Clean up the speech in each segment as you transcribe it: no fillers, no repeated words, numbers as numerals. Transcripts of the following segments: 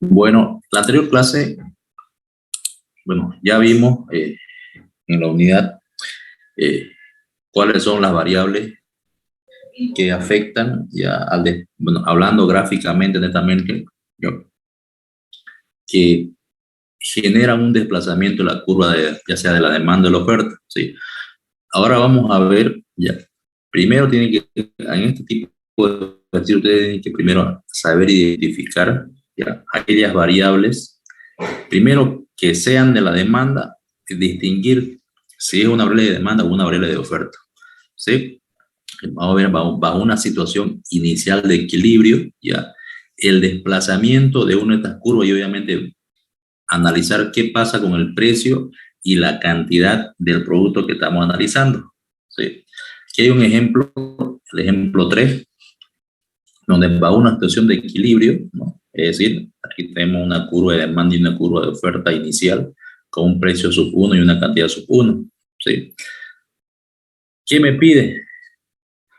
Bueno, la anterior clase, bueno, ya vimos en la unidad eh, cuáles son las variables que afectan ya bueno, hablando gráficamente, netamente, ¿no? Que generan un desplazamiento en la curva ya sea de la demanda o la oferta, ¿sí? Ahora vamos a ver, ya, primero tienen que, en este tipo de ejercicio, ustedes tienen que primero saber identificar ya, aquellas variables, primero que sean de la demanda, y distinguir si es una variable de demanda o una variable de oferta, ¿sí? Vamos a ver, bajo una situación inicial de equilibrio, ya, el desplazamiento de una de estas curvas y obviamente analizar qué pasa con el precio y la cantidad del producto que estamos analizando, ¿sí? Aquí hay un ejemplo, el ejemplo 3, donde va una situación de equilibrio, ¿no? Es decir, aquí tenemos una curva de demanda y una curva de oferta inicial con un precio sub 1 y una cantidad sub 1, ¿sí? ¿Qué me pide?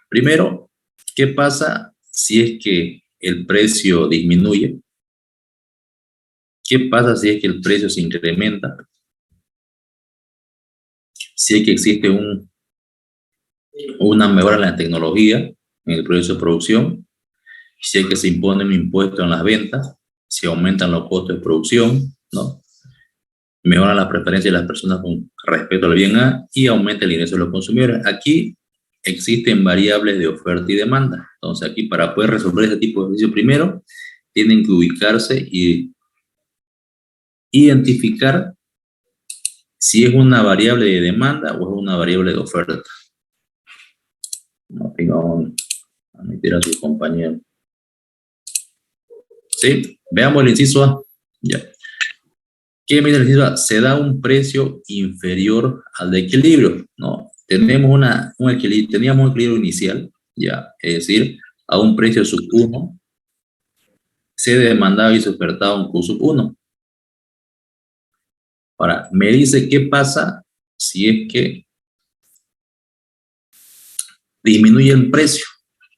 Primero, ¿qué pasa si es que el precio disminuye? ¿Qué pasa si es que el precio se incrementa? Si es que existe una mejora en la tecnología, en el proceso de producción, si es que se impone un impuesto en las ventas, si aumentan los costos de producción, ¿no? Mejoran las preferencias de las personas con respecto al bien A y aumenta el ingreso de los consumidores. Aquí existen variables de oferta y demanda. Entonces aquí para poder resolver ese tipo de ejercicio, primero tienen que ubicarse y identificar si es una variable de demanda o es una variable de oferta. No tengo a admitir a su compañero. ¿Sí? Veamos el inciso A. Ya. ¿Qué me dice el inciso A? Se da un precio inferior al de equilibrio, ¿no? Tenemos un equilibrio, teníamos un equilibrio inicial, ya, es decir, a un precio sub 1, se demandaba y se ofertaba un Q sub 1. Ahora, me dice qué pasa si es que disminuye el precio.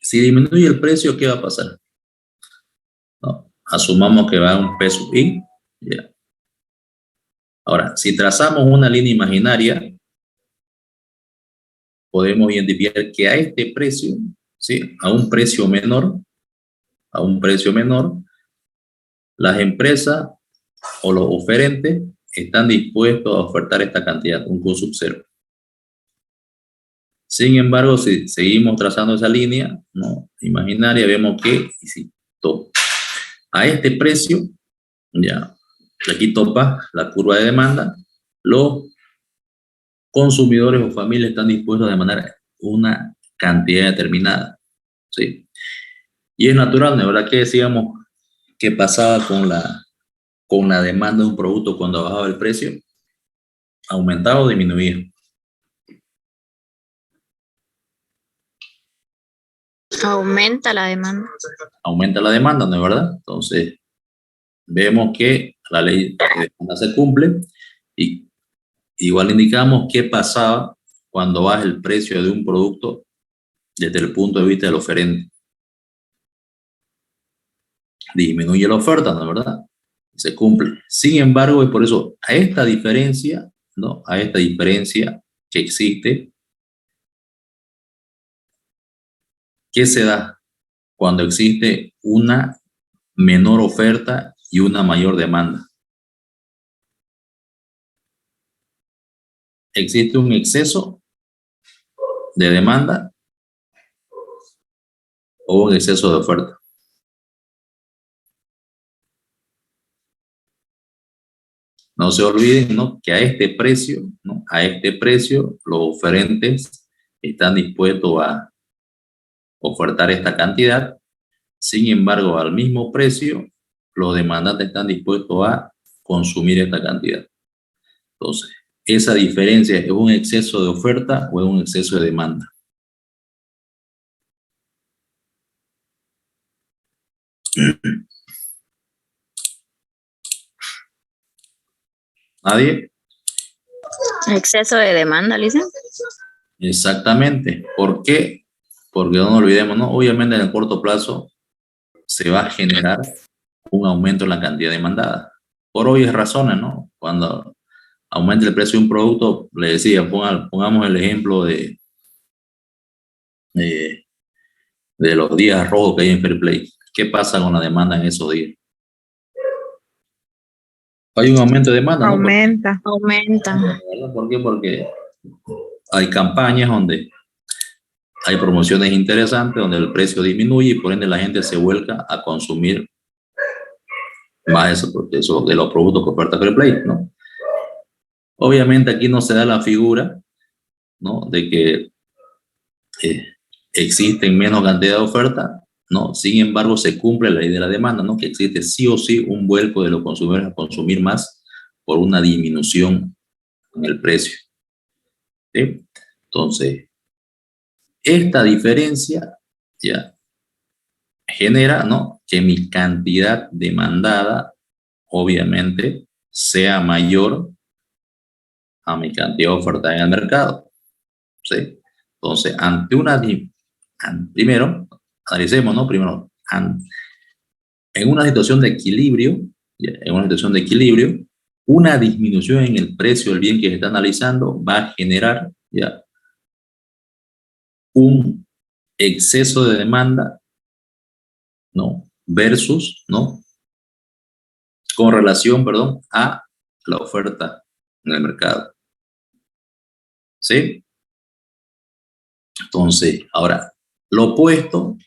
Si disminuye el precio, ¿qué va a pasar? ¿No? Asumamos que va a un P sub I, ya. Ahora, si trazamos una línea imaginaria, podemos identificar que a este precio, ¿sí? A un precio menor, las empresas o los oferentes están dispuestos a ofertar esta cantidad, un Q sub 0. Sin embargo, si seguimos trazando esa línea, ¿no?, imaginaria, vemos que si a este precio, ya, aquí topa la curva de demanda, los consumidores o familias están dispuestos a demandar una cantidad determinada, ¿sí? Y es natural, ¿no?, ¿verdad?, que decíamos que pasaba con la demanda de un producto cuando bajaba el precio, aumentaba o disminuía. Aumenta la demanda. Aumenta la demanda, ¿no es verdad? Entonces, vemos que la ley de demanda se cumple y igual indicamos qué pasaba cuando baja el precio de un producto desde el punto de vista del oferente. Disminuye la oferta, ¿no es verdad? Se cumple. Sin embargo, es por eso, a esta diferencia, ¿no?, a esta diferencia que existe, ¿qué se da cuando existe una menor oferta y una mayor demanda? Existe un exceso de demanda o un exceso de oferta. No se olviden, ¿no?, que a este precio, ¿no?, a este precio, los oferentes están dispuestos a ofertar esta cantidad. Sin embargo, al mismo precio, los demandantes están dispuestos a consumir esta cantidad. Entonces, esa diferencia es un exceso de oferta o es un exceso de demanda. ¿Nadie? Exceso de demanda, Lisa. Exactamente. ¿Por qué? Porque no nos olvidemos, ¿no? Obviamente en el corto plazo se va a generar un aumento en la cantidad demandada. Por obvias razones, ¿no? Cuando aumenta el precio de un producto, le decía, pongamos el ejemplo de, de los días rojos que hay en Fair Play. ¿Qué pasa con la demanda en esos días? Hay un aumento de demanda, ¿no? Aumenta. Aumenta. ¿Por qué? Porque hay campañas donde hay promociones interesantes, donde el precio disminuye y por ende la gente se vuelca a consumir más eso de los productos que oferta Fair Play, ¿no? Obviamente aquí no se da la figura, ¿no? De que existen menos cantidad de oferta, ¿no? Sin embargo, se cumple la ley de la demanda, ¿no? Que existe sí o sí un vuelco de los consumidores a consumir más por una disminución en el precio, ¿sí? Entonces, esta diferencia ya genera, ¿no? Que mi cantidad demandada, obviamente, sea mayor a mi cantidad ofertada en el mercado, ¿sí? Entonces, primero, analicemos, ¿no? Primero, en una situación de equilibrio, en una situación de equilibrio, una disminución en el precio del bien que se está analizando va a generar ya un exceso de demanda, ¿no? Versus, ¿no? Con relación, perdón, a la oferta en el mercado. ¿Sí? Entonces, ahora, lo opuesto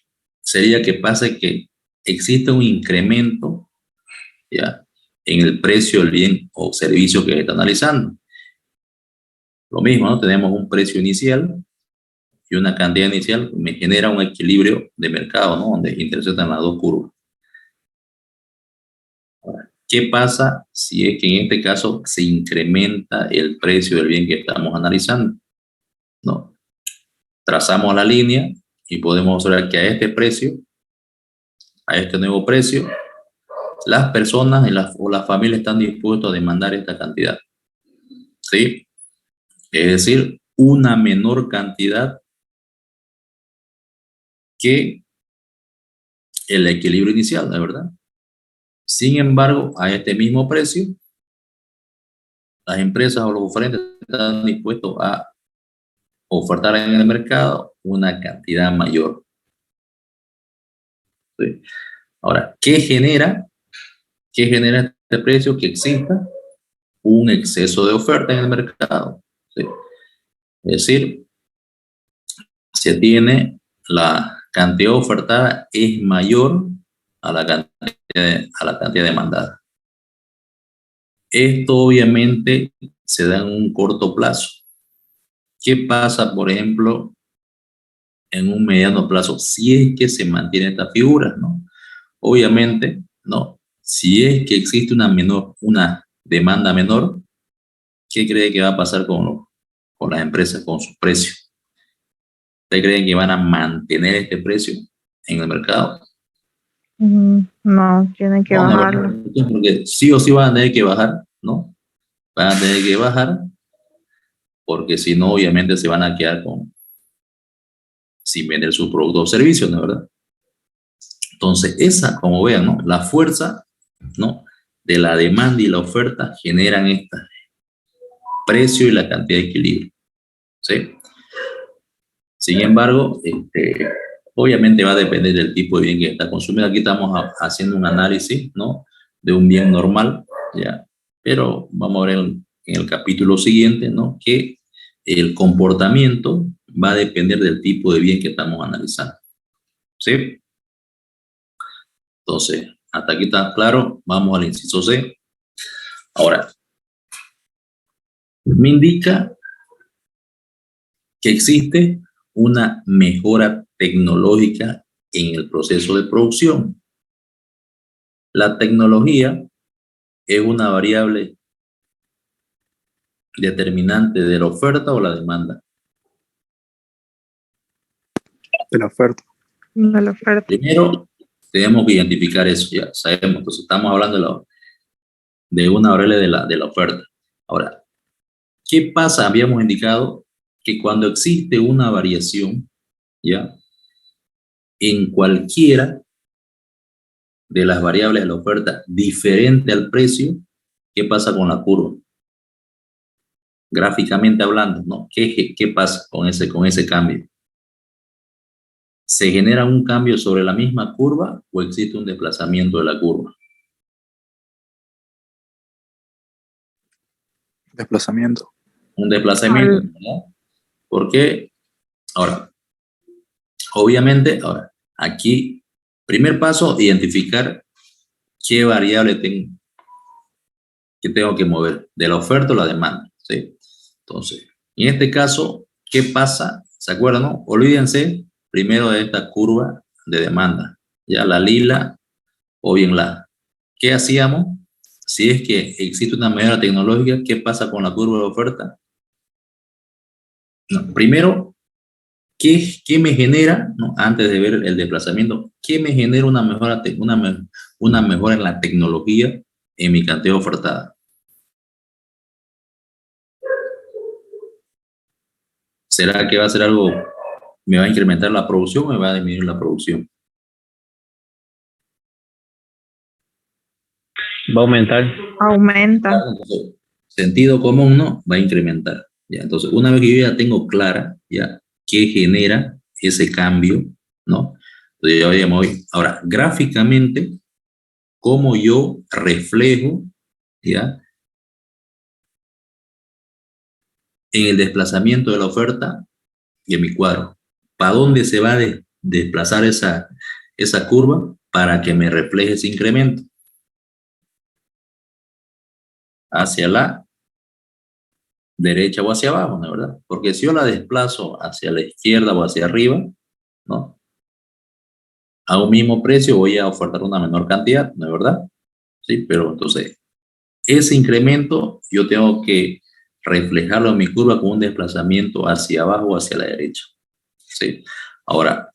sería que pase que existe un incremento, ¿ya? En el precio del bien o servicio que se está analizando. Lo mismo, ¿no? Tenemos un precio inicial y una cantidad inicial, me genera un equilibrio de mercado, ¿no? Donde intersectan las dos curvas. Ahora, ¿qué pasa si es que en este caso se incrementa el precio del bien que estamos analizando? ¿No? Trazamos la línea y podemos observar que a este precio, a este nuevo precio, las personas o las familias están dispuestas a demandar esta cantidad. ¿Sí? Es decir, una menor cantidad que el equilibrio inicial, ¿de verdad? Sin embargo, a este mismo precio, las empresas o los oferentes están dispuestos a ofertar en el mercado una cantidad mayor. ¿Sí? Ahora, ¿qué genera este precio? Que exista un exceso de oferta en el mercado. ¿Sí? Es decir, se tiene la cantidad ofertada es mayor a la cantidad demandada. Esto obviamente se da en un corto plazo. ¿Qué pasa, por ejemplo, en un mediano plazo? Si es que se mantiene esta figura, ¿no? Obviamente, ¿no? Si es que existe una demanda menor, ¿qué cree que va a pasar con las empresas, con sus precios? ¿Ustedes creen que van a mantener este precio en el mercado? No, tienen que bajarlo. No, porque sí o sí van a tener que bajar, ¿no? Van a tener que bajar, porque si no, obviamente se van a quedar sin vender sus productos o servicios, ¿no es verdad? Entonces, como vean, ¿no? La fuerza, ¿no? De la demanda y la oferta generan esta precio y la cantidad de equilibrio, ¿sí? Sin embargo, obviamente va a depender del tipo de bien que está consumiendo. Aquí estamos haciendo un análisis, ¿no? De un bien normal, ¿ya? Pero vamos a ver en el capítulo siguiente, ¿no? Que el comportamiento va a depender del tipo de bien que estamos analizando, ¿sí? Entonces, hasta aquí está claro. Vamos al inciso C. Ahora, me indica que existe una mejora tecnológica en el proceso de producción. La tecnología es una variable determinante de la oferta o la demanda. De la oferta. De la oferta. Primero, tenemos que identificar eso, ya sabemos. Entonces, estamos hablando de una variable de la oferta. Ahora, ¿qué pasa? Habíamos indicado que cuando existe una variación, ya, en cualquiera de las variables de la oferta diferente al precio, ¿qué pasa con la curva? Gráficamente hablando, ¿no? ¿Qué pasa con ese cambio? ¿Se genera un cambio sobre la misma curva o existe un desplazamiento de la curva? Desplazamiento. Un desplazamiento, Al- ¿verdad? ¿Por qué? Ahora, obviamente, ahora, aquí, primer paso, identificar qué variable tengo que mover, de la oferta o la demanda, ¿sí? Entonces, en este caso, ¿qué pasa? ¿Se acuerdan, no? Olvídense primero de esta curva de demanda, ya la lila o bien la. ¿Qué hacíamos? Si es que existe una mejora tecnológica, ¿qué pasa con la curva de oferta? No, primero, ¿qué me genera, no? Antes de ver el desplazamiento, qué me genera una mejora en la tecnología en mi cantidad ofertada? ¿Será que va a ser algo, me va a incrementar la producción o me va a disminuir la producción? Va a aumentar. Aumenta. Entonces, sentido común, ¿no? Va a incrementar. ¿Ya? Entonces, una vez que yo ya tengo clara, ¿ya? ¿Qué genera ese cambio, ¿no? Entonces, ya me voy. Ahora, gráficamente, ¿cómo yo reflejo, ¿ya? En el desplazamiento de la oferta de mi cuadro? ¿Para dónde se va a desplazar esa curva para que me refleje ese incremento? Hacia la derecha o hacia abajo, ¿no es verdad? Porque si yo la desplazo hacia la izquierda o hacia arriba, ¿no? A un mismo precio voy a ofertar una menor cantidad, ¿no es verdad? Sí, pero entonces, ese incremento yo tengo que reflejarlo en mi curva con un desplazamiento hacia abajo o hacia la derecha. ¿Sí? Ahora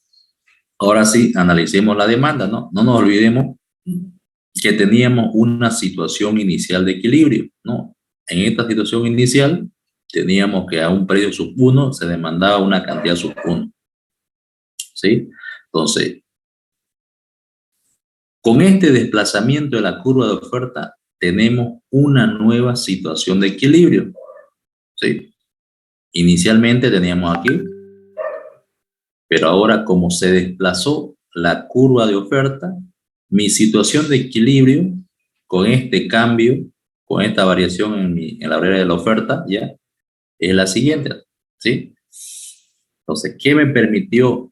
sí, analicemos la demanda, ¿no? No nos olvidemos que teníamos una situación inicial de equilibrio, ¿no? En esta situación inicial teníamos que a un precio sub 1 se demandaba una cantidad sub 1, ¿sí? Entonces, con este desplazamiento de la curva de oferta tenemos una nueva situación de equilibrio, ¿sí? Inicialmente teníamos aquí, pero ahora como se desplazó la curva de oferta, mi situación de equilibrio con este cambio, con esta variación en la variable de la oferta, ya, es la siguiente, ¿sí? Entonces, ¿qué me permitió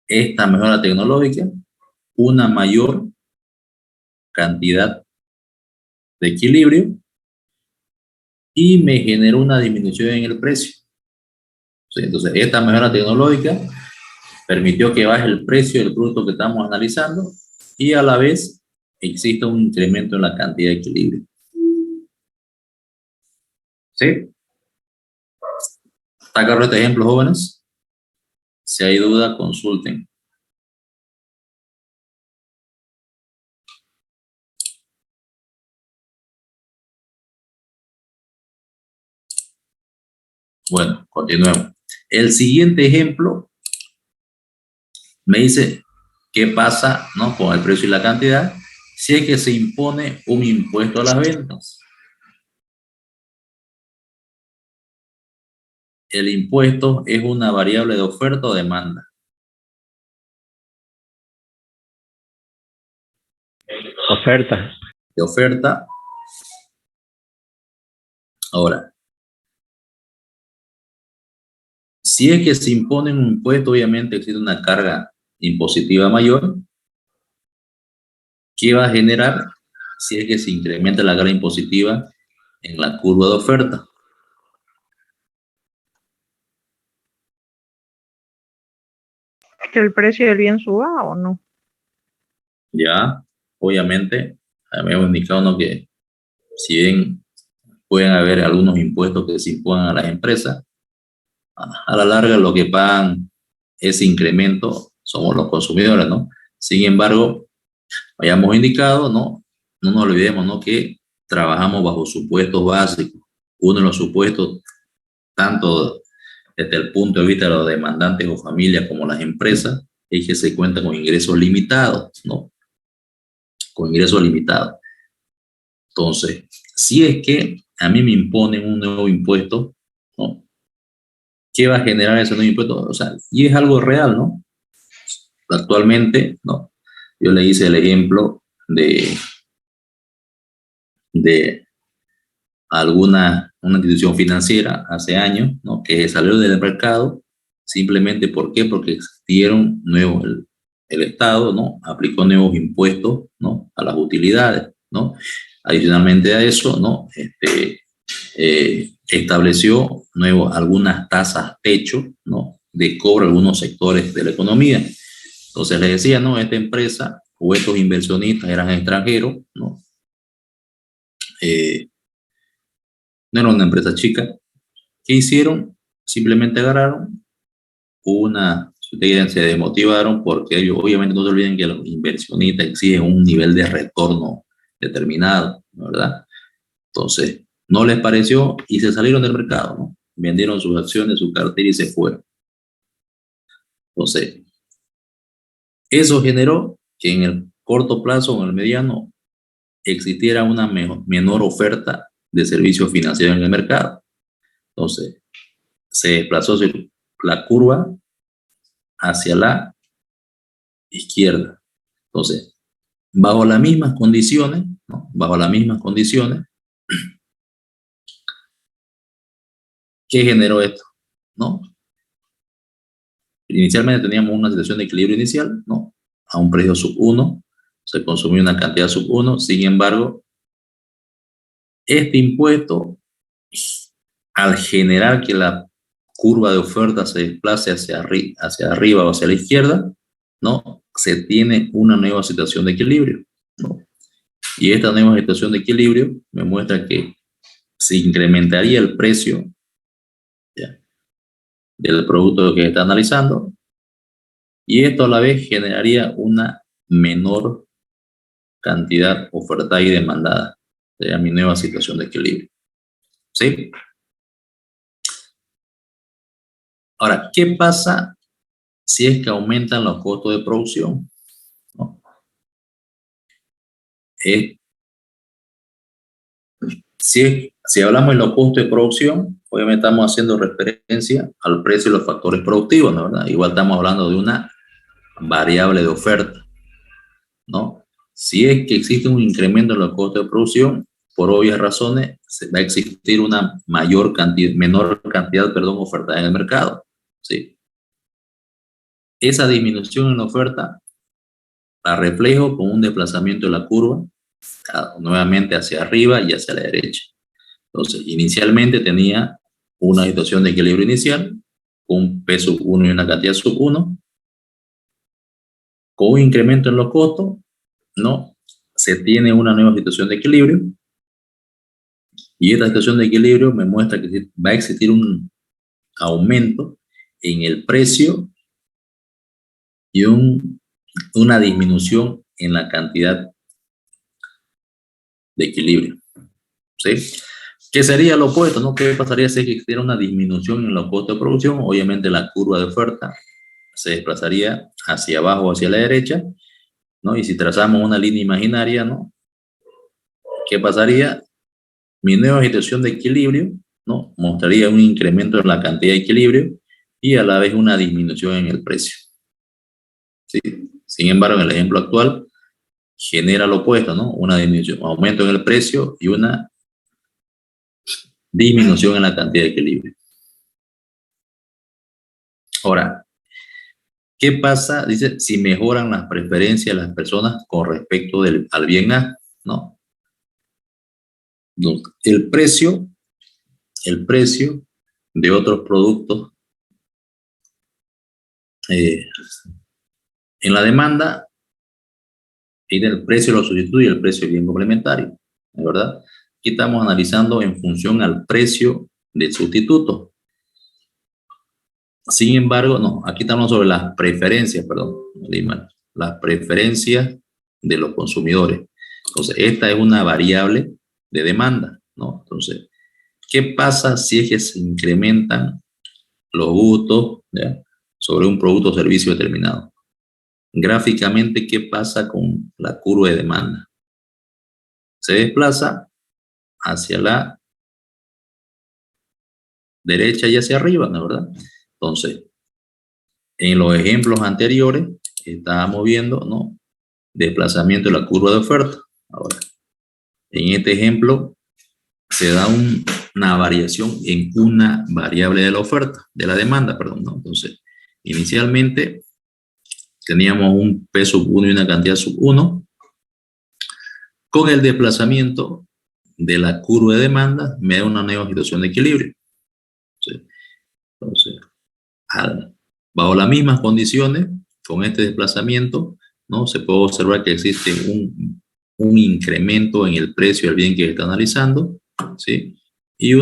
esta mejora tecnológica? Una mayor cantidad de equilibrio y me generó una disminución en el precio. ¿Sí? Entonces, esta mejora tecnológica permitió que baje el precio del producto que estamos analizando y a la vez exista un incremento en la cantidad de equilibrio. ¿Sí? ¿Está claro este ejemplo, jóvenes? Si hay duda, consulten. Bueno, continuemos. El siguiente ejemplo me dice qué pasa, ¿no? Con el precio y la cantidad si es que se impone un impuesto a las ventas. El impuesto es una variable de oferta o demanda. Oferta. De oferta. Ahora, si es que se impone un impuesto, obviamente existe una carga impositiva mayor. ¿Qué va a generar si es que se incrementa la carga impositiva en la curva de oferta? ¿Que el precio del bien suba o no? Ya, obviamente, habíamos indicado, ¿no?, que si bien pueden haber algunos impuestos que se impongan a las empresas, a la larga lo que pagan ese incremento somos los consumidores, ¿no? Sin embargo, habíamos indicado, ¿no? No nos olvidemos, ¿no?, que trabajamos bajo supuestos básicos. Uno de los supuestos, tanto desde el punto de vista de los demandantes o familias como las empresas, es que se cuenta con ingresos limitados, ¿no? con ingresos limitados. Entonces, si es que a mí me imponen un nuevo impuesto, ¿no? ¿Qué va a generar ese nuevo impuesto? O sea, y es algo real, ¿no? Actualmente, ¿no? Yo le hice el ejemplo de una institución financiera hace años, ¿no? Que salió del mercado simplemente ¿por qué? Porque existieron nuevos, el Estado, ¿no? Aplicó nuevos impuestos, ¿no? A las utilidades, ¿no? Adicionalmente a eso, ¿no? Estableció algunas tasas techo, ¿no? De cobro a algunos sectores de la economía. Entonces les decía, ¿no? Esta empresa o estos inversionistas eran extranjeros, ¿no? No era una empresa chica. ¿Qué hicieron? Simplemente agarraron se desmotivaron porque ellos, obviamente no se olviden que los inversionistas exigen un nivel de retorno determinado, ¿verdad? Entonces, no les pareció y se salieron del mercado, ¿no? Vendieron sus acciones, su cartera y se fueron. Entonces, eso generó que en el corto plazo o en el mediano existiera una menor oferta de servicios financieros en el mercado. Entonces, se desplazó la curva hacia la izquierda. Entonces, bajo las mismas condiciones, ¿no? Bajo las mismas condiciones, ¿qué generó esto? ¿No? Inicialmente teníamos una situación de equilibrio inicial, ¿no? A un precio sub 1, se consumió una cantidad sub 1, sin embargo, este impuesto, al generar que la curva de oferta se desplace hacia arriba o hacia la izquierda, ¿no? Se tiene una nueva situación de equilibrio, ¿no? Y esta nueva situación de equilibrio me muestra que se incrementaría el precio, ¿ya?, del producto que está analizando, y esto a la vez generaría una menor cantidad ofertada y demandada. Sería mi nueva situación de equilibrio. ¿Sí? Ahora, ¿qué pasa si es que aumentan los costos de producción? ¿No? Si hablamos de los costos de producción, obviamente estamos haciendo referencia al precio de los factores productivos, ¿no? ¿Verdad? Igual estamos hablando de una variable de oferta, ¿no? Si es que existe un incremento en los costos de producción, por obvias razones, va a existir una menor cantidad, oferta en el mercado, ¿sí? Esa disminución en la oferta la reflejo con un desplazamiento de la curva, nuevamente hacia arriba y hacia la derecha. Entonces, inicialmente tenía una situación de equilibrio inicial, con un P sub 1 y una cantidad sub 1, con un incremento en los costos, ¿no? Se tiene una nueva situación de equilibrio, y esta situación de equilibrio me muestra que va a existir un aumento en el precio y una disminución en la cantidad de equilibrio, ¿sí? ¿Qué sería lo opuesto, no? ¿Qué pasaría si existiera una disminución en los costos de producción? Obviamente la curva de oferta se desplazaría hacia abajo o hacia la derecha, ¿no? Y si trazamos una línea imaginaria, ¿no? ¿Qué pasaría? Mi nueva situación de equilibrio, ¿no? Mostraría un incremento en la cantidad de equilibrio y a la vez una disminución en el precio, ¿sí? Sin embargo, en el ejemplo actual, genera lo opuesto, ¿no? Una disminución, aumento en el precio y una disminución en la cantidad de equilibrio. Ahora, ¿qué pasa? Dice, si mejoran las preferencias de las personas con respecto al bien A, ¿no? El precio de otros productos en la demanda, y el precio lo sustituye el precio del bien complementario, ¿verdad? Aquí estamos analizando en función al precio del sustituto. Sin embargo, no, aquí estamos sobre las preferencias, perdón, las preferencias de los consumidores. Entonces, esta es una variable de demanda, ¿no? Entonces, ¿qué pasa si es que se incrementan los gustos, ¿ya?, sobre un producto o servicio determinado? gráficamente qué pasa con la curva de demanda. Se desplaza hacia la derecha y hacia arriba, ¿no es verdad? Entonces, en los ejemplos anteriores estábamos viendo, ¿no?, desplazamiento de la curva de oferta. Ahora, en este ejemplo se da una variación en una variable de la oferta, de la demanda, perdón, ¿no? Entonces, inicialmente teníamos un P sub 1 y una cantidad sub 1. Con el desplazamiento de la curva de demanda me da una nueva situación de equilibrio. ¿Sí? Entonces, bajo las mismas condiciones, con este desplazamiento, ¿no?, se puede observar que existe un incremento en el precio del bien que se está analizando, ¿sí? Y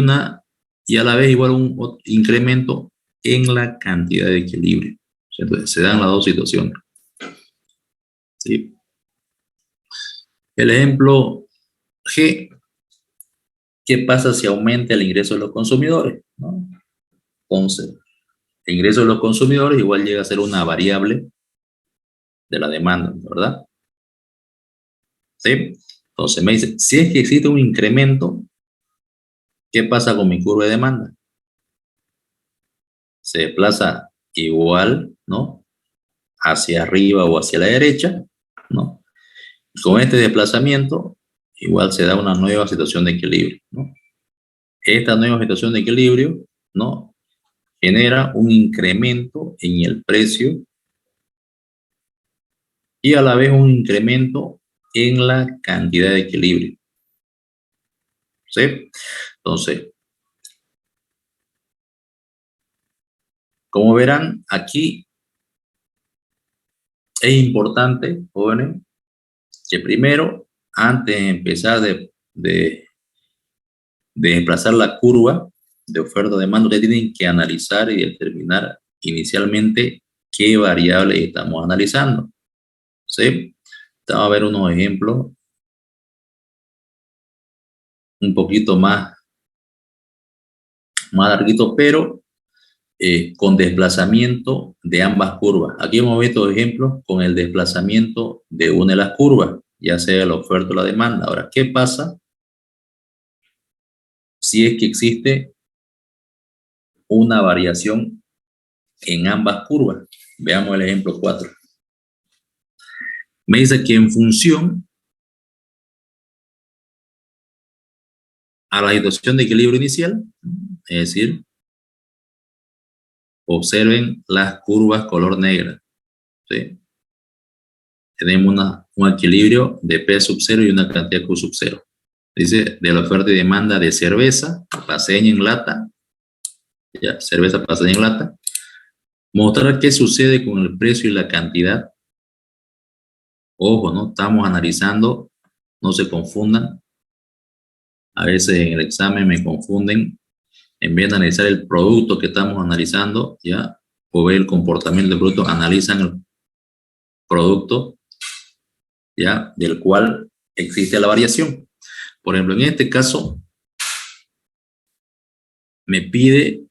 a la vez igual un incremento en la cantidad de equilibrio. Entonces, se dan las dos situaciones. ¿Sí? El ejemplo G, ¿qué pasa si aumenta el ingreso de los consumidores? ¿No? Entonces, el ingreso de los consumidores igual llega a ser una variable de la demanda, ¿verdad? ¿Sí? Entonces me dice, si es que existe un incremento, ¿qué pasa con mi curva de demanda? Se desplaza igual, ¿no?, hacia arriba o hacia la derecha, ¿no? Con este desplazamiento, igual se da una nueva situación de equilibrio, ¿no? Esta nueva situación de equilibrio, ¿no?, genera un incremento en el precio y a la vez un incremento en la cantidad de equilibrio. ¿Sí? Entonces, como verán, aquí es importante, jóvenes, que primero, antes de empezar de desplazar la curva de oferta-demanda, ustedes tienen que analizar y determinar inicialmente qué variables estamos analizando. ¿Sí? Vamos a ver unos ejemplos un poquito más larguitos, pero con desplazamiento de ambas curvas. Aquí hemos visto ejemplos con el desplazamiento de una de las curvas, ya sea la oferta o la demanda. Ahora, ¿qué pasa si es que existe una variación en ambas curvas? Veamos el ejemplo 4. Me dice que en función a la situación de equilibrio inicial, es decir, observen las curvas color negra, ¿sí? Tenemos un equilibrio de P sub 0 y una cantidad Q sub 0. Dice, de la oferta y demanda de cerveza, paseña en lata, ya, cerveza paseña en lata, mostrar qué sucede con el precio y la cantidad. Ojo, ¿no? Estamos analizando, no se confundan. A veces en el examen me confunden. En vez de analizar el producto que estamos analizando, ya, o ver el comportamiento del producto, analizan el producto, ya, del cual existe la variación. Por ejemplo, en este caso, me pide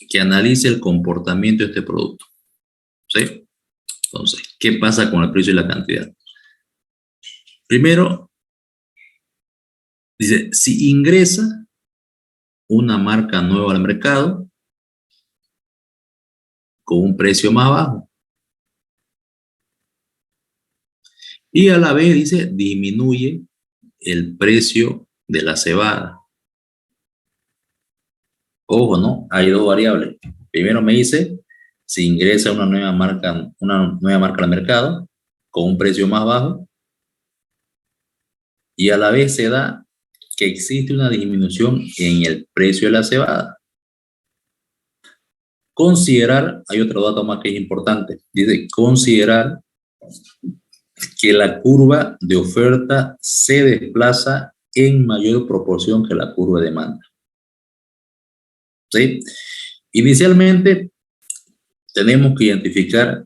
que analice el comportamiento de este producto. ¿Sí? Entonces, ¿qué pasa con el precio y la cantidad? Primero, dice, si ingresa una marca nueva al mercado con un precio más bajo y a la vez, dice, disminuye el precio de la cebada. Ojo, ¿no? Hay dos variables. Primero me dice si ingresa una nueva marca al mercado con un precio más bajo y a la vez se da que existe una disminución en el precio de la cebada. Considerar, hay otro dato más que es importante, dice considerar que la curva de oferta se desplaza en mayor proporción que la curva de demanda. ¿Sí? Inicialmente tenemos que identificar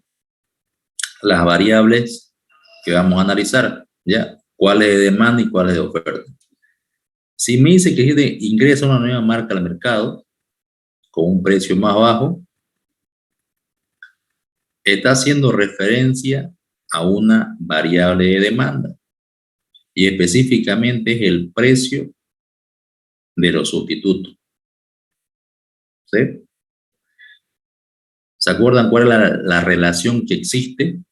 las variables que vamos a analizar, ¿ya? ¿Cuál es de demanda y cuál es de oferta? Si me dice que ingresa una nueva marca al mercado con un precio más bajo, está haciendo referencia a una variable de demanda y específicamente es el precio de los sustitutos. ¿Sí? ¿Se acuerdan cuál es la relación que existe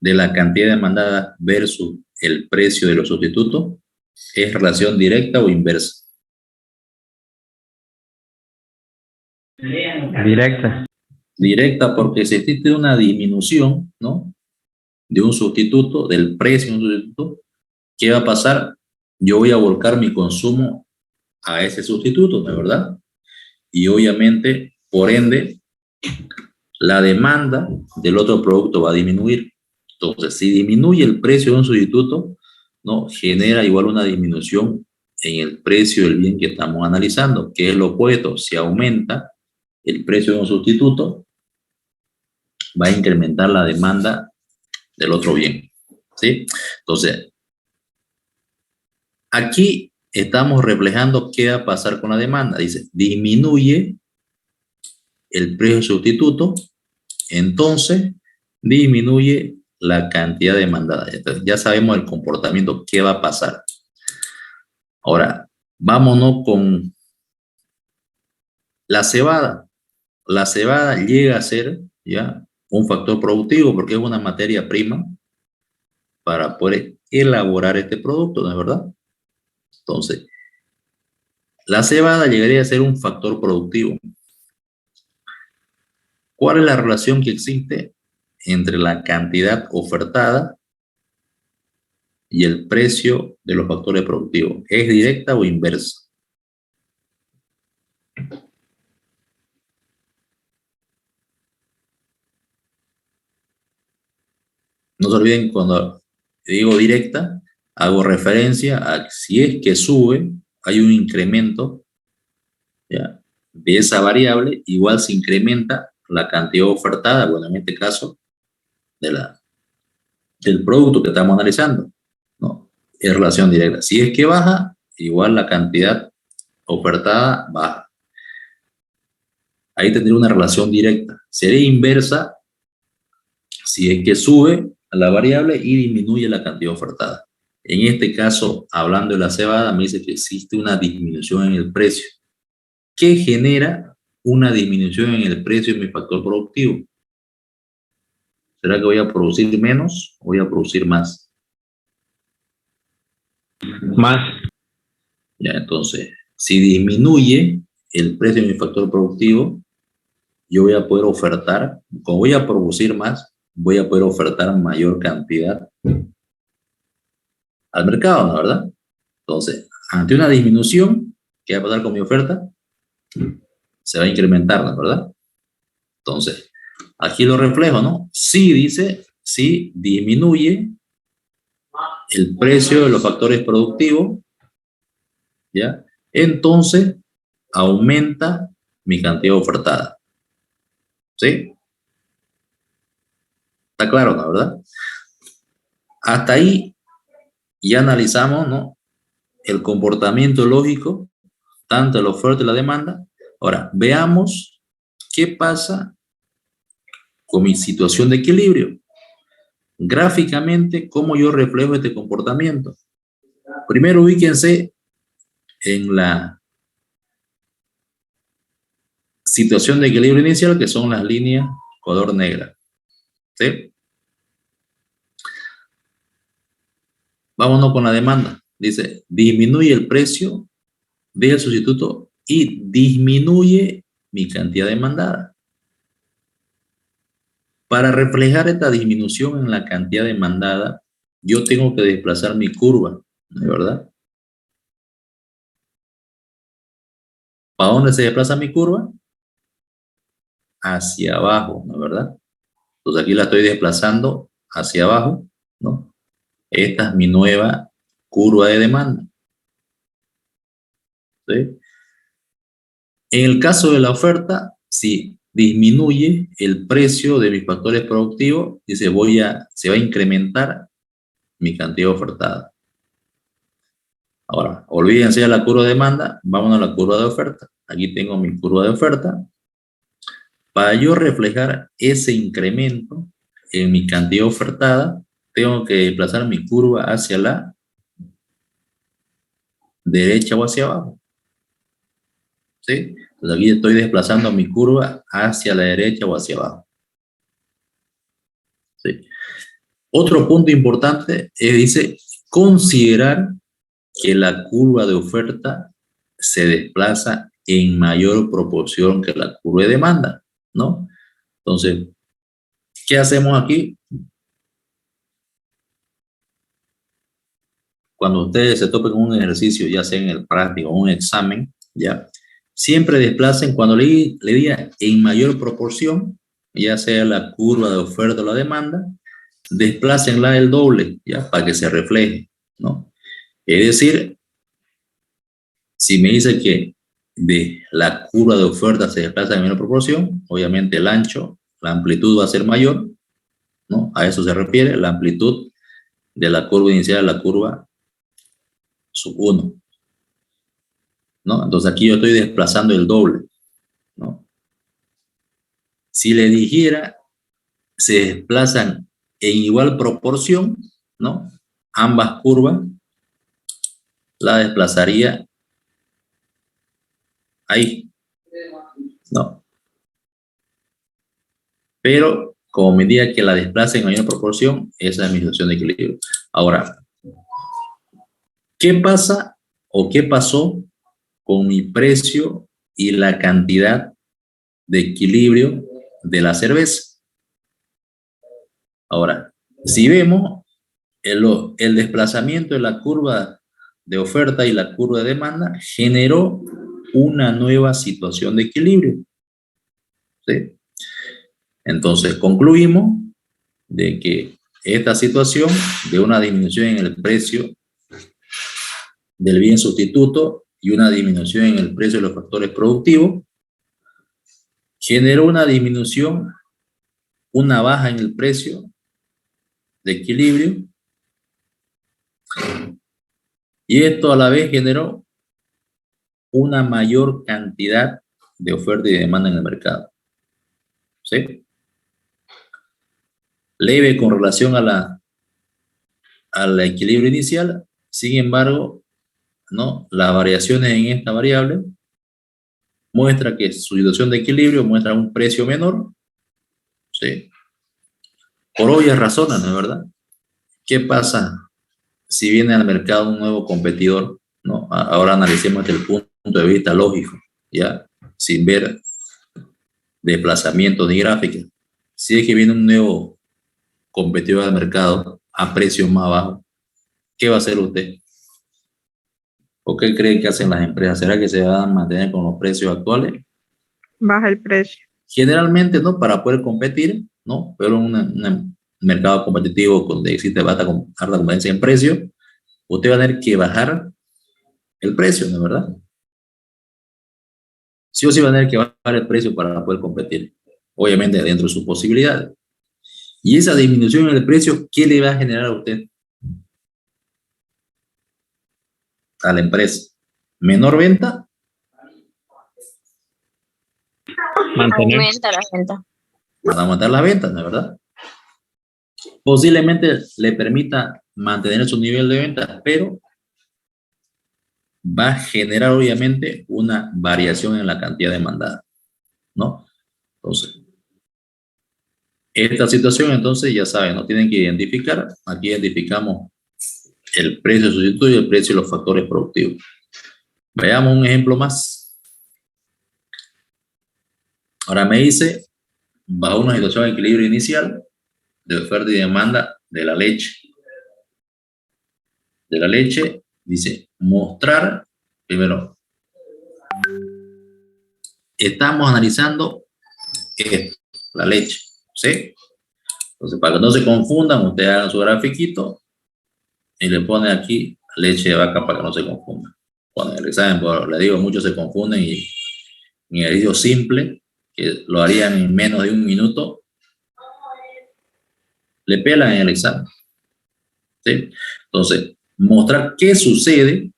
de la cantidad demandada versus el precio de los sustitutos? ¿Es relación directa o inversa? Directa. Directa, porque si existe una disminución, ¿no?, de un sustituto, del precio de un sustituto, ¿qué va a pasar? Yo voy a volcar mi consumo a ese sustituto, ¿no es verdad? Y obviamente, por ende, la demanda del otro producto va a disminuir. Entonces, si disminuye el precio de un sustituto, ¿no?, genera igual una disminución en el precio del bien que estamos analizando, que es lo opuesto. Si aumenta el precio de un sustituto, va a incrementar la demanda del otro bien. ¿Sí? Entonces, aquí estamos reflejando qué va a pasar con la demanda. Dice, disminuye el precio sustituto, entonces disminuye la cantidad demandada. Entonces, ya sabemos el comportamiento, qué va a pasar. Ahora, vámonos con la cebada. La cebada llega a ser ya un factor productivo porque es una materia prima para poder elaborar este producto, ¿no es verdad? Entonces, la cebada llegaría a ser un factor productivo. ¿Cuál es la relación que existe entre la cantidad ofertada y el precio de los factores productivos? ¿Es directa o inversa? No se olviden, cuando digo directa, hago referencia a si es que sube, hay un incremento, ¿ya?, de esa variable, igual se incrementa la cantidad ofertada, bueno, en este caso, del producto que estamos analizando, ¿no? Es relación directa. Si es que baja, igual la cantidad ofertada baja. Ahí tendría una relación directa. Sería inversa si es que sube la variable y disminuye la cantidad ofertada. En este caso, hablando de la cebada, me dice que existe una disminución en el precio. ¿Qué genera una disminución en el precio de mi factor productivo? ¿Será que voy a producir menos o voy a producir más? Más. Ya, entonces, si disminuye el precio de mi factor productivo, yo voy a poder ofertar, como voy a producir más, voy a poder ofertar mayor cantidad al mercado, ¿no es verdad? Entonces, ante una disminución, ¿qué va a pasar con mi oferta? Se va a incrementar, ¿no es verdad? Entonces, aquí lo reflejo, ¿no? Sí, dice, sí disminuye el precio de los factores productivos, ¿ya? Entonces, aumenta mi cantidad ofertada. ¿Sí? Está claro, ¿no? ¿Verdad? Hasta ahí ya analizamos, ¿no?, el comportamiento lógico, tanto la oferta y la demanda. Ahora, veamos qué pasa con mi situación de equilibrio. Gráficamente, ¿cómo yo reflejo este comportamiento? Primero, ubíquense en la situación de equilibrio inicial, que son las líneas color negra. ¿Sí? Vámonos con la demanda. Dice, disminuye el precio del sustituto y disminuye mi cantidad demandada. Para reflejar esta disminución en la cantidad demandada, yo tengo que desplazar mi curva, ¿no es verdad? ¿Para dónde se desplaza mi curva? Hacia abajo, ¿no es verdad? Entonces aquí la estoy desplazando hacia abajo, ¿no? Esta es mi nueva curva de demanda. ¿Sí? En el caso de la oferta, si disminuye el precio de mis factores productivos, dice, se va a incrementar mi cantidad ofertada. Ahora, olvídense de la curva de demanda, vámonos a la curva de oferta. Aquí tengo mi curva de oferta. para yo reflejar ese incremento en mi cantidad ofertada, tengo que desplazar mi curva hacia la derecha o hacia abajo. ¿Sí? Entonces aquí estoy desplazando mi curva hacia la derecha o hacia abajo. ¿Sí? Otro punto importante es, dice, considerar que la curva de oferta se desplaza en mayor proporción que la curva de demanda, ¿no? Entonces, ¿qué hacemos aquí? Cuando ustedes se topen con un ejercicio, ya sea en el práctico o un examen, ya, siempre desplacen cuando le diga en mayor proporción, ya sea la curva de oferta o la demanda, desplácenla el doble, ya, para que se refleje, ¿no? Es decir, si me dice que de la curva de oferta se desplaza en menor proporción, obviamente el ancho, la amplitud va a ser mayor, ¿no? A eso se refiere, la amplitud de la curva inicial a la curva sub 1, ¿no? Entonces aquí yo estoy desplazando el doble, ¿no? Si le dijera, se desplazan en igual proporción, ¿no? Ambas curvas, la desplazaría ahí, ¿no? Pero como me diga que la desplace en mayor proporción, esa es mi situación de equilibrio. Ahora, ¿qué pasa o qué pasó con mi precio y la cantidad de equilibrio de la cerveza? Ahora, si vemos el desplazamiento de la curva de oferta y la curva de demanda, generó una nueva situación de equilibrio, ¿sí? Entonces, concluimos de que esta situación de una disminución en el precio del bien sustituto y una disminución en el precio de los factores productivos generó una disminución, una baja en el precio de equilibrio, y esto a la vez generó una mayor cantidad de oferta y demanda en el mercado, ¿sí? Leve con relación al equilibrio inicial, sin embargo, ¿no? Las variaciones en esta variable muestra que su situación de equilibrio muestra un precio menor, ¿sí? Por obvias razones, ¿no es verdad? ¿Qué pasa si viene al mercado un nuevo competidor? ¿No? Ahora analicemos desde el punto de vista lógico, ya, sin ver desplazamientos ni gráficas. Si es que viene un nuevo competidor al mercado a precios más bajos, ¿qué va a hacer usted? ¿O qué creen que hacen las empresas? ¿Será que se van a mantener con los precios actuales? Baja el precio. Generalmente, ¿no? Para poder competir, ¿no? Pero en un mercado competitivo donde existe alta competencia en precios, usted va a tener que bajar el precio, ¿no es verdad? Sí o sí va a tener que bajar el precio para poder competir, obviamente dentro de sus posibilidades. Y esa disminución en el precio, ¿qué le va a generar a usted? A la empresa. ¿Menor venta? Mantener. Aumenta la venta. Van a aumentar las ventas, ¿no es verdad? Posiblemente le permita mantener su nivel de ventas, pero va a generar obviamente una variación en la cantidad demandada, ¿no? Entonces, esta situación, entonces, ya saben, no tienen que identificar. Aquí identificamos el precio sustituto y el precio y los factores productivos. Veamos un ejemplo más. Ahora me dice, bajo una situación de equilibrio inicial de oferta y demanda de la leche. De la leche, dice, mostrar, primero, estamos analizando esto, la leche, ¿sí? Entonces, para que no se confundan, ustedes hagan su grafiquito y le ponen aquí leche de vaca para que no se confundan. Cuando en el examen, pues, le digo, muchos se confunden y en el ejercicio simple, que lo harían en menos de un minuto, le pelan en el examen, ¿sí? Entonces, mostrar qué sucede,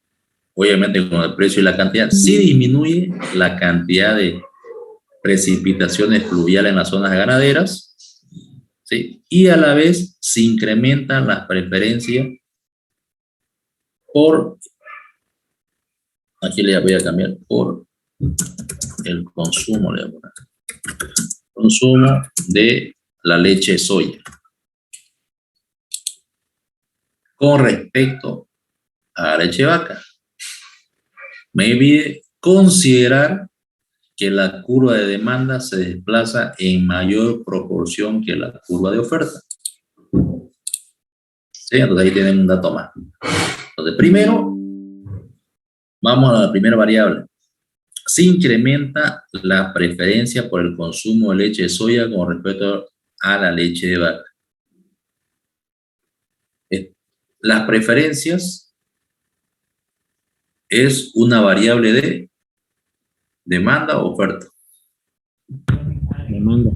obviamente con el precio y la cantidad, si disminuye la cantidad de precipitaciones pluviales en las zonas ganaderas, ¿sí? Y a la vez se incrementan las preferencias por, aquí le voy a cambiar, por el consumo, le voy a poner, consumo de la leche de soya con respecto a la leche de vaca. Me olvidé considerar que la curva de demanda se desplaza en mayor proporción que la curva de oferta. ¿Sí? Entonces ahí tienen un dato más. Entonces, primero, vamos a la primera variable. Se incrementa la preferencia por el consumo de leche de soya con respecto a la leche de vaca. Las preferencias es una variable de demanda o oferta. Demanda.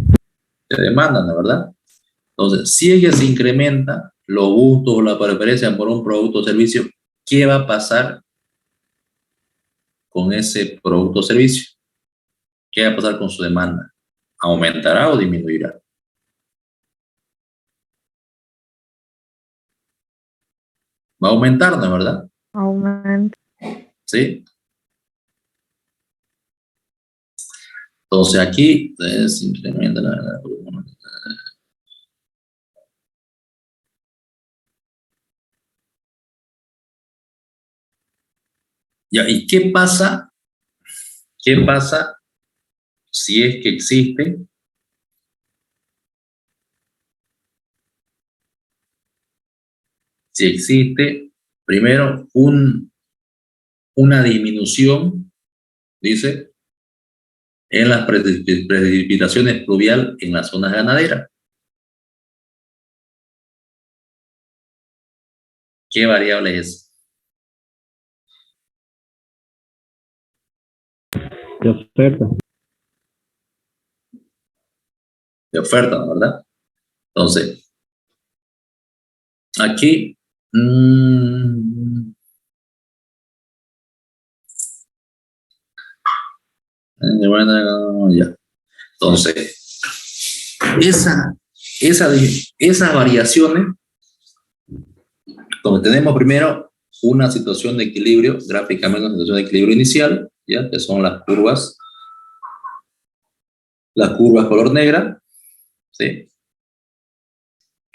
De demanda, ¿no? ¿Verdad? Entonces, si ella se incrementa los gustos o la preferencia por un producto o servicio, ¿qué va a pasar con ese producto o servicio? ¿Qué va a pasar con su demanda? ¿Aumentará o disminuirá? Va a aumentar, ¿no? ¿Verdad? Aumenta. ¿Sí? Entonces aquí se incrementa la... Ya, ¿y qué pasa? ¿Qué pasa si es que existe primero una disminución, dice, en las precipitaciones pluvial en las zonas ganaderas? ¿Qué variable es? De oferta. De oferta, ¿no? ¿Verdad? Entonces, aquí, ya. Entonces, esas variaciones, donde tenemos primero una situación de equilibrio, gráficamente una situación de equilibrio inicial, ¿ya? Que son las curvas color negra, ¿sí?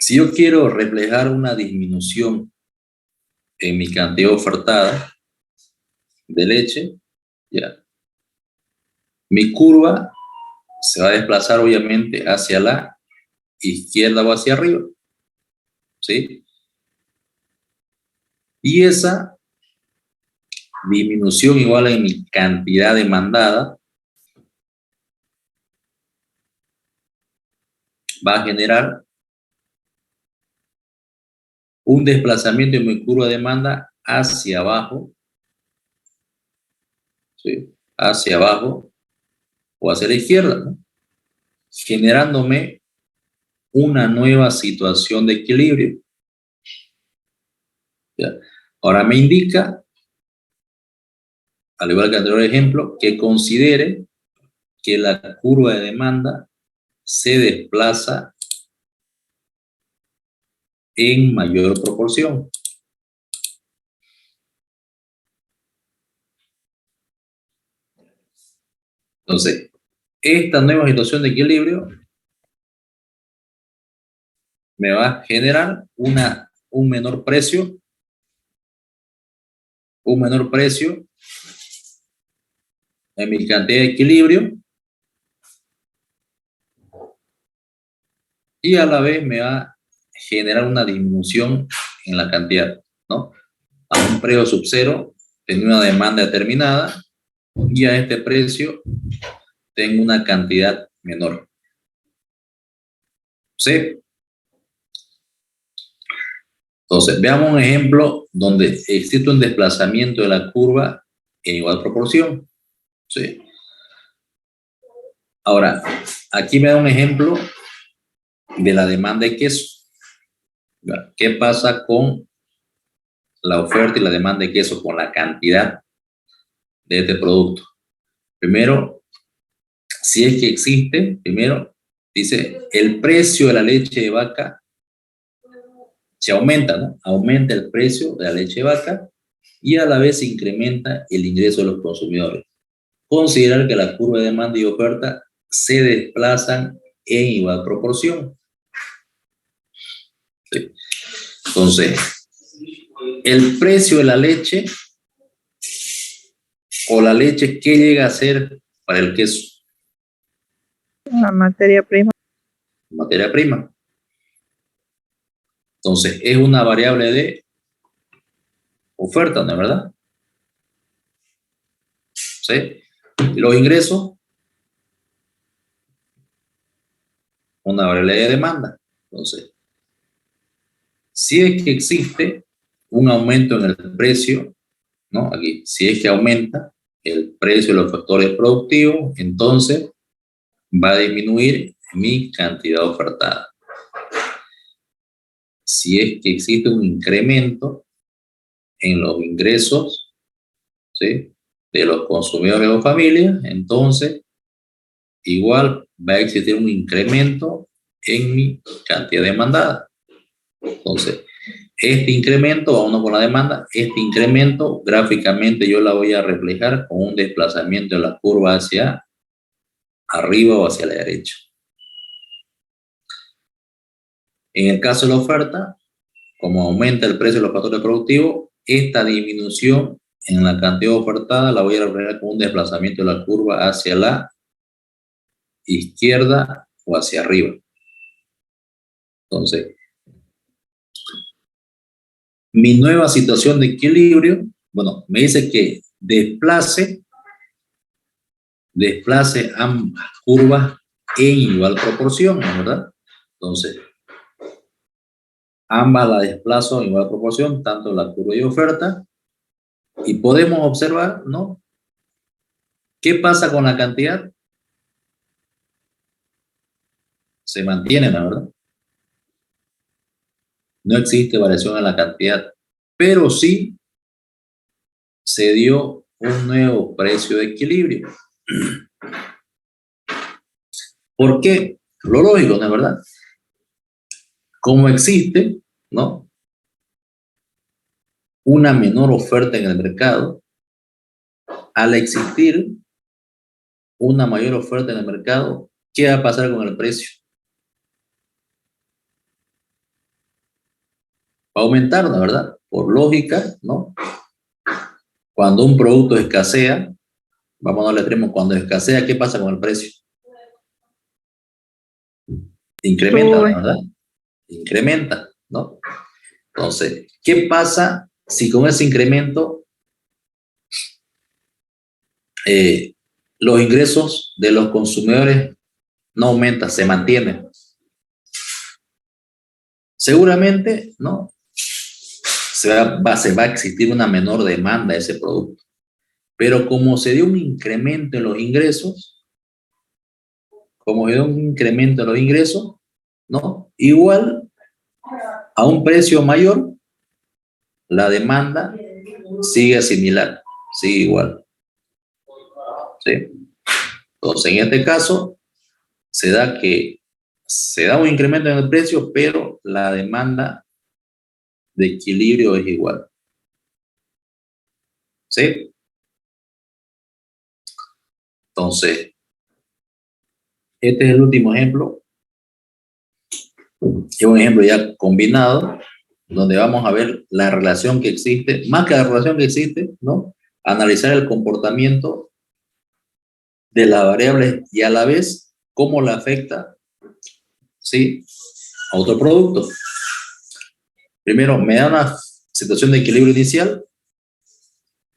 Si yo quiero reflejar una disminución en mi cantidad ofertada de leche, ¿ya? Mi curva se va a desplazar obviamente hacia la izquierda o hacia arriba, ¿sí? Y esa disminución igual en mi cantidad demandada va a generar un desplazamiento en mi curva de demanda hacia abajo, ¿sí? Hacia abajo o hacia la izquierda, ¿no? Generándome una nueva situación de equilibrio, ¿ya? Ahora me indica, al igual que el anterior ejemplo, que considere que la curva de demanda se desplaza en mayor proporción. Entonces, esta nueva situación de equilibrio me va a generar un menor precio en mi cantidad de equilibrio, y a la vez me va a generar una disminución en la cantidad, ¿no? A un precio sub-cero tengo una demanda determinada y a este precio tengo una cantidad menor. ¿Sí? Entonces, veamos un ejemplo donde existe un desplazamiento de la curva en igual proporción. ¿Sí? Ahora, aquí me da un ejemplo de la demanda de queso. ¿Qué pasa con la oferta y la demanda de queso, con la cantidad de este producto? Primero, si es que existe, primero, dice, el precio de la leche de vaca se aumenta, ¿no? Aumenta el precio de la leche de vaca y a la vez se incrementa el ingreso de los consumidores. Considerar que la curva de demanda y oferta se desplazan en igual proporción. ¿Sí? Entonces, el precio de la leche o la leche, ¿qué llega a ser para el queso? La materia prima. Materia prima. Entonces, es una variable de oferta, ¿no es verdad? ¿Sí? Los ingresos, una variable de demanda. Entonces, si es que existe un aumento en el precio, ¿no? Aquí, si es que aumenta el precio de los factores productivos, entonces va a disminuir mi cantidad ofertada. Si es que existe un incremento en los ingresos, ¿sí?, de los consumidores o familias, entonces igual va a existir un incremento en mi cantidad demandada. Entonces, este incremento, vámonos con la demanda, este incremento gráficamente yo la voy a reflejar con un desplazamiento de la curva hacia arriba o hacia la derecha. En el caso de la oferta, como aumenta el precio de los factores productivos, esta disminución en la cantidad ofertada la voy a reflejar con un desplazamiento de la curva hacia la izquierda o hacia arriba. Entonces, mi nueva situación de equilibrio, bueno, me dice que desplace ambas curvas en igual proporción, ¿no? ¿Verdad? Entonces, ambas la desplazo en igual proporción, tanto la curva de oferta, y podemos observar, ¿no?, ¿qué pasa con la cantidad? Se mantiene, ¿no? ¿Verdad? No existe variación en la cantidad, pero sí se dio un nuevo precio de equilibrio. ¿Por qué? Lo lógico, ¿no es verdad? Como existe, ¿no?, una menor oferta en el mercado, al existir una mayor oferta en el mercado, ¿qué va a pasar con el precio? Va a aumentar, ¿no es verdad? Por lógica, ¿no? Cuando un producto escasea, vamos al extremo, cuando escasea, ¿qué pasa con el precio? Incrementa, ¿no es verdad? Incrementa, ¿no? Entonces, ¿qué pasa si con ese incremento los ingresos de los consumidores no aumentan, se mantienen? Seguramente, ¿no?, se va a existir una menor demanda de ese producto. Pero como se dio un incremento en los ingresos, ¿no?, igual a un precio mayor, la demanda sigue similar, sigue igual. ¿Sí? Entonces, en este caso, se da un incremento en el precio, pero la demanda de equilibrio es igual. ¿Sí? Entonces, este es el último ejemplo. Es un ejemplo ya combinado, donde vamos a ver la relación que existe, más que la relación que existe, ¿no?, analizar el comportamiento de las variables y a la vez cómo la afecta, ¿sí?, a otro producto. Primero, me da una situación de equilibrio inicial,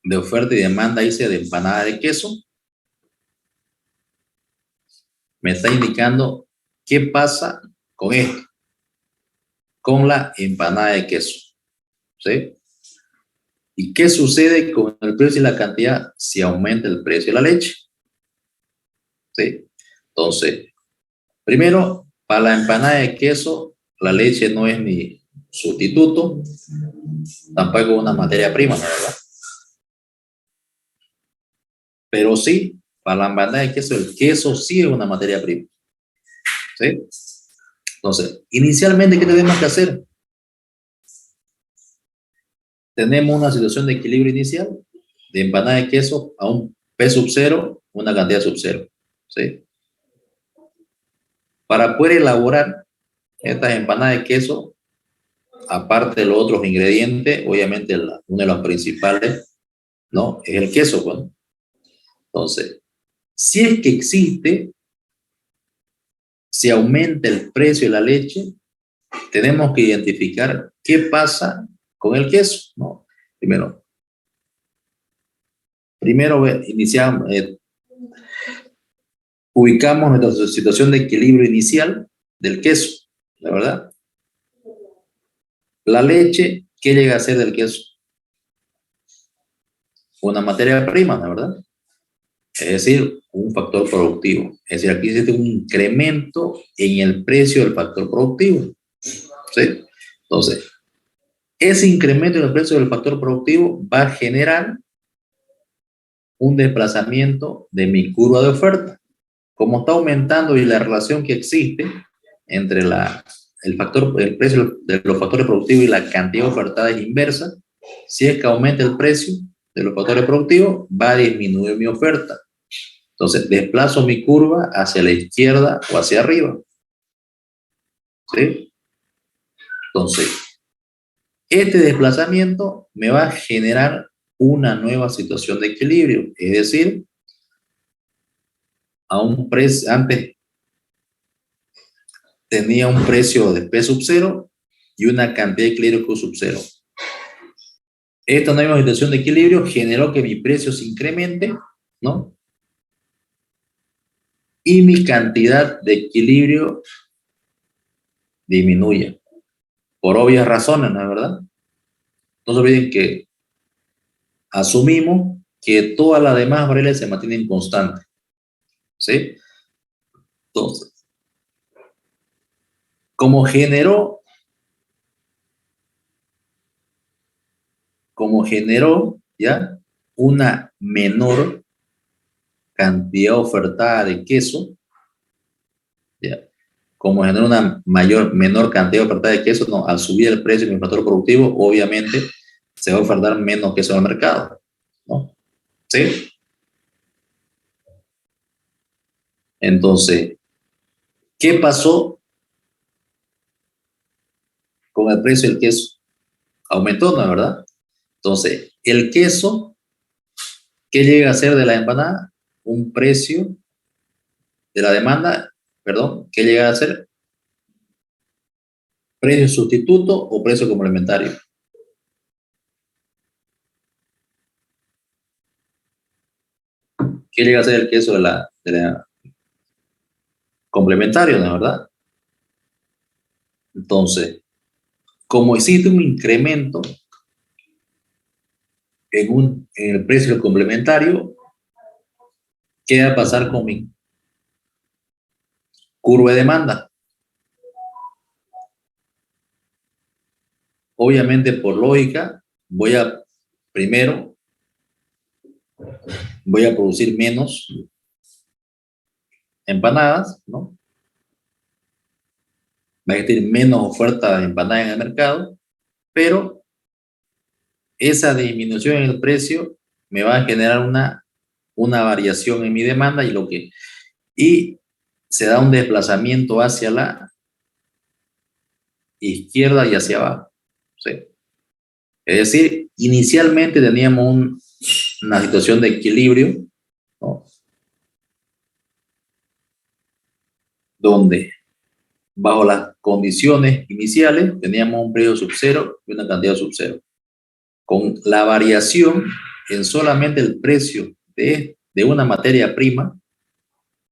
de oferta y demanda, hice de empanada de queso. Me está indicando qué pasa con esto, con la empanada de queso. ¿Sí? ¿Y qué sucede con el precio y la cantidad si aumenta el precio de la leche? ¿Sí? Entonces, primero, para la empanada de queso, la leche no es ni sustituto, tampoco una materia prima, ¿no? ¿Verdad? Pero sí Para la empanada de queso, el queso sí es una materia prima. ¿Sí? Entonces, inicialmente, ¿qué tenemos que hacer? Tenemos una situación de equilibrio inicial de empanada de queso a un P sub 0, una cantidad sub 0. ¿Sí? Para poder elaborar estas empanadas de queso, aparte de los otros ingredientes, obviamente uno de los principales, ¿no? Es el queso, bueno. Entonces, si es que existe, si aumenta el precio de la leche, tenemos que identificar qué pasa con el queso, ¿no? Primero iniciamos, ubicamos nuestra situación de equilibrio inicial del queso, ¿la verdad? La leche, ¿qué llega a ser del queso? Una materia prima, ¿la verdad? Es decir, un factor productivo. Es decir, aquí existe un incremento en el precio del factor productivo. ¿Sí? Entonces, ese incremento en el precio del factor productivo va a generar un desplazamiento de mi curva de oferta. Como está aumentando y la relación que existe entre el precio de los factores productivos y la cantidad ofertada es inversa, si es que aumenta el precio de los factores productivos, va a disminuir mi oferta. Entonces, desplazo mi curva hacia la izquierda o hacia arriba. ¿Sí? Entonces, este desplazamiento me va a generar una nueva situación de equilibrio. Es decir, a un precio, antes tenía un precio de P sub 0 y una cantidad de equilibrio Q sub 0. Esta nueva situación de equilibrio generó que mi precio se incremente, ¿no? Y mi cantidad de equilibrio disminuya. Por obvias razones, ¿no es verdad? No se olviden que asumimos que todas las demás variables se mantienen constantes. ¿Sí? Entonces, como generó ya una menor cantidad ofertada de queso, ya, como generó una menor cantidad ofertada de queso, no, al subir el precio de mi factor productivo, obviamente se va a ofertar menos queso en el mercado, ¿no? ¿Sí? Entonces, ¿qué pasó con el precio del queso? Aumentó, ¿no es verdad? Entonces, el queso, ¿qué llega a ser de la empanada? Un precio de la demanda, perdón, ¿qué llega a ser? ¿Precio sustituto o precio complementario? ¿Qué llega a ser el queso de la complementario, no es verdad? Entonces, como existe un incremento en el precio del complementario, ¿qué va a pasar con mi curva de demanda? Obviamente, por lógica, primero voy a producir menos empanadas, ¿no? Va a existir menos oferta de empanadas en el mercado, pero esa disminución en el precio me va a generar una variación en mi demanda y se da un desplazamiento hacia la izquierda y hacia abajo. ¿Sí? Es decir, inicialmente teníamos una situación de equilibrio, ¿no? Donde bajo las condiciones iniciales teníamos un precio sub 0 y una cantidad sub 0. Con la variación en solamente el precio de una materia prima,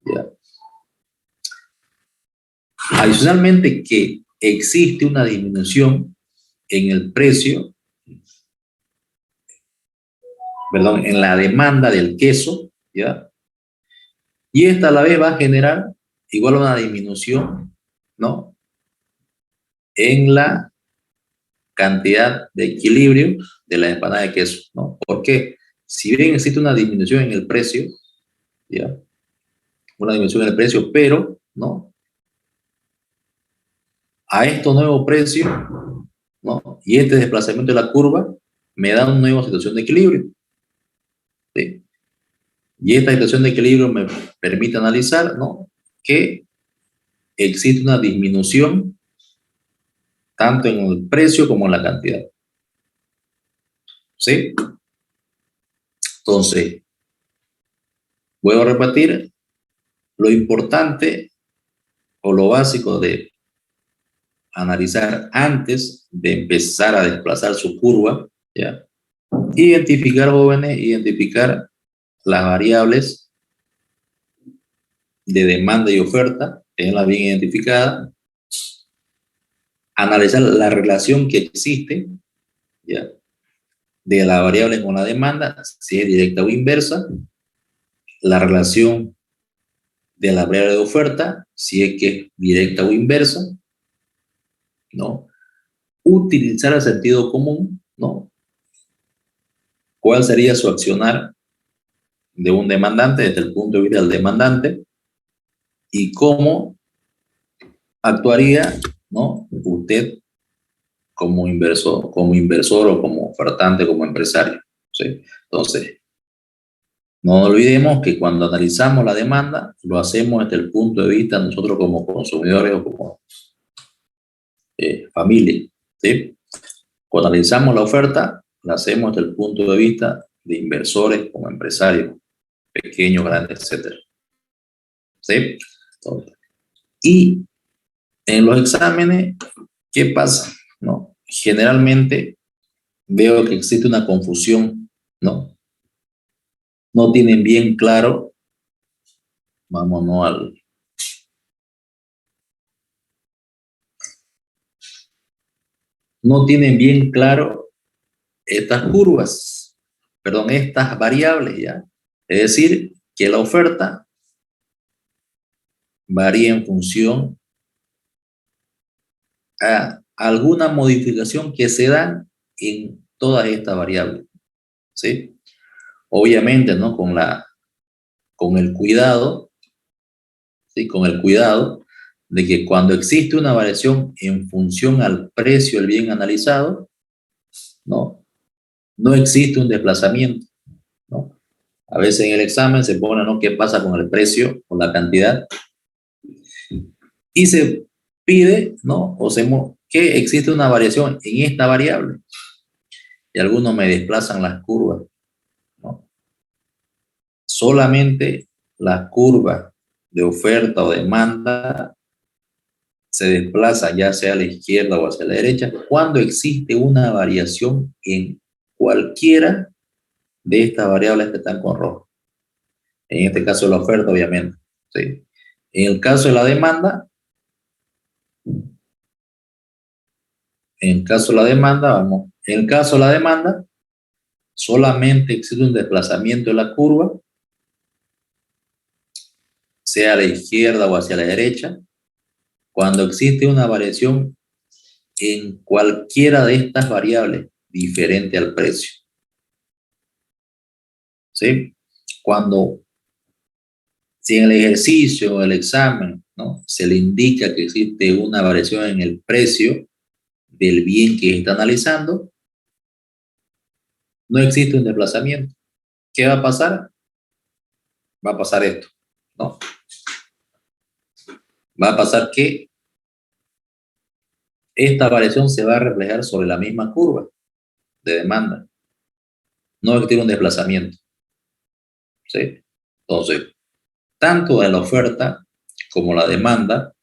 ¿ya? Adicionalmente que existe una disminución en el precio, perdón, en la demanda del queso, ¿ya? Y esta a la vez va a generar igual una disminución, ¿no? En la cantidad de equilibrio de la empanada de queso, ¿no? Porque si bien existe una disminución en el precio, ¿ya? Una disminución en el precio, pero, ¿no? A estos nuevos precios, ¿no? Y este desplazamiento de la curva me da una nueva situación de equilibrio, ¿sí? Y esta situación de equilibrio me permite analizar, ¿no? Que existe una disminución tanto en el precio como en la cantidad, ¿sí? Entonces, vuelvo a repetir, lo importante o lo básico de analizar antes de empezar a desplazar su curva, ¿ya? Identificar, jóvenes, identificar las variables de demanda y oferta, tenerlas bien identificadas, analizar la relación que existe, ¿ya? De la variable con la demanda, si es directa o inversa, la relación de la variable de oferta, si es que es directa o inversa, ¿no? Utilizar el sentido común, ¿no? ¿Cuál sería su accionar de un demandante desde el punto de vista del demandante? Y cómo actuaría, ¿no? Usted como inversor o como ofertante, como empresario, ¿sí? Entonces, no olvidemos que cuando analizamos la demanda, lo hacemos desde el punto de vista nosotros como consumidores o como familia, ¿sí? Cuando analizamos la oferta, la hacemos desde el punto de vista de inversores como empresarios, pequeños, grandes, etcétera, ¿sí? Entonces, y en los exámenes, ¿qué pasa? ¿No? Generalmente veo que existe una confusión, ¿no? No tienen bien claro, vámonos al... No tienen bien claro estas curvas, perdón, estas variables, ¿ya? Es decir, que la oferta varía en función a alguna modificación que se da en todas estas variables, ¿sí? Obviamente, ¿no? Con el cuidado, ¿sí? Con el cuidado de que cuando existe una variación en función al precio del bien analizado, ¿no? No existe un desplazamiento, ¿no? A veces en el examen se pone, ¿no? ¿Qué pasa con el precio o la cantidad? Y se pide, ¿no? Que existe una variación en esta variable. Y algunos me desplazan las curvas, ¿no? Solamente las curvas de oferta o demanda se desplaza ya sea a la izquierda o hacia la derecha cuando existe una variación en cualquiera de estas variables que están con rojo. En este caso la oferta, obviamente, ¿sí? En el caso de la demanda, en el caso de la demanda, solamente existe un desplazamiento de la curva, sea a la izquierda o hacia la derecha, cuando existe una variación en cualquiera de estas variables diferente al precio, ¿sí? Si en el ejercicio o el examen, ¿no? Se le indica que existe una variación en el precio del bien que está analizando, no existe un desplazamiento. ¿Qué va a pasar? Va a pasar esto, ¿no? Va a pasar que esta variación se va a reflejar sobre la misma curva de demanda. No existe un desplazamiento, ¿sí? Entonces, tanto de la oferta como la demanda,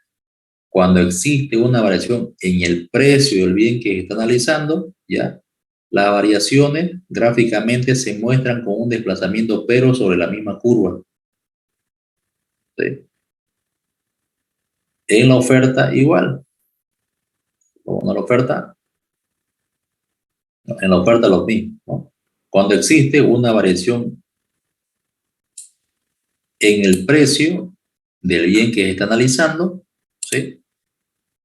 cuando existe una variación en el precio del bien que está analizando, ¿ya? Las variaciones gráficamente se muestran con un desplazamiento pero sobre la misma curva, ¿sí? En la oferta igual, como en la oferta lo mismo, ¿no? Cuando existe una variación en el precio del bien que está analizando, ¿sí?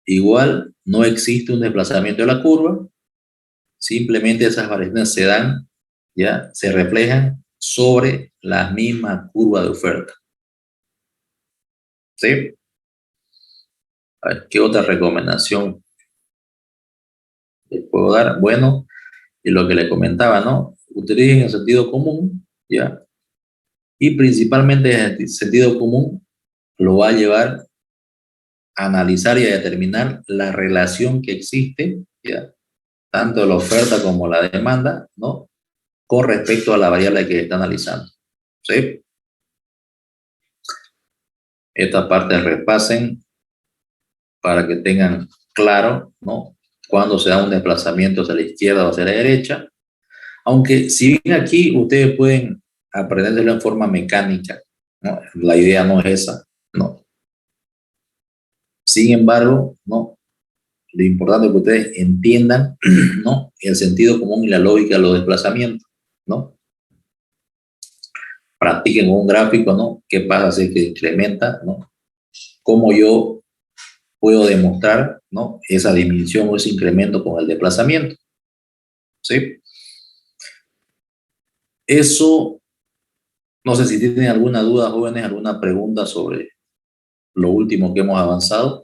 Igual no existe un desplazamiento de la curva, simplemente esas variaciones se dan, ya se reflejan sobre la misma curva de oferta. ¿Sí? A ver, ¿qué otra recomendación les puedo dar? Bueno, y lo que les comentaba, ¿no? Utilicen el sentido común, ¿ya? Y principalmente el sentido común lo va a llevar a analizar y a determinar la relación que existe, ¿ya? Tanto la oferta como la demanda, ¿no? Con respecto a la variable que está analizando. ¿Sí? Esta parte repasen para que tengan claro, ¿no? Cuando se da un desplazamiento hacia la izquierda o hacia la derecha. Aunque si bien aquí ustedes pueden aprenderlo en forma mecánica, ¿no? La idea no es esa, no. Sin embargo, ¿no? Lo importante es que ustedes entiendan, ¿no? El sentido común y la lógica de los desplazamientos, ¿no? Practiquen un gráfico, ¿no? ¿Qué pasa si que incrementa, ¿no? ¿Cómo yo puedo demostrar, ¿no? Esa disminución o ese incremento con el desplazamiento? ¿Sí? Eso, no sé si tienen alguna duda, jóvenes, alguna pregunta sobre lo último que hemos avanzado.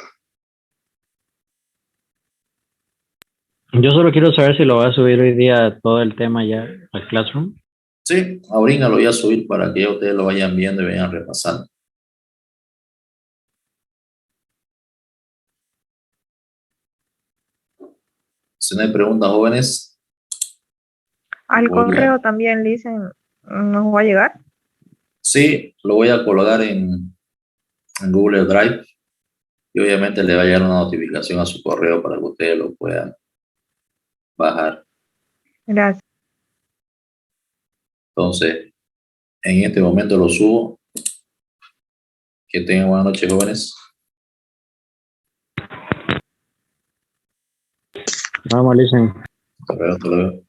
Yo solo quiero saber si lo va a subir hoy día todo el tema ya al Classroom. Sí, ahorita lo voy a subir para que ya ustedes lo vayan viendo y vayan repasando. Si no hay preguntas, jóvenes, Al voy a- correo también le dicen, ¿nos va a llegar? sí, lo voy a colocar en Google Drive y obviamente le va a llegar una notificación a su correo para que ustedes lo puedan bajar. Gracias. Entonces, en este momento lo subo. Que tengan buenas noches, jóvenes. Vamos, listen. Hasta luego, hasta luego.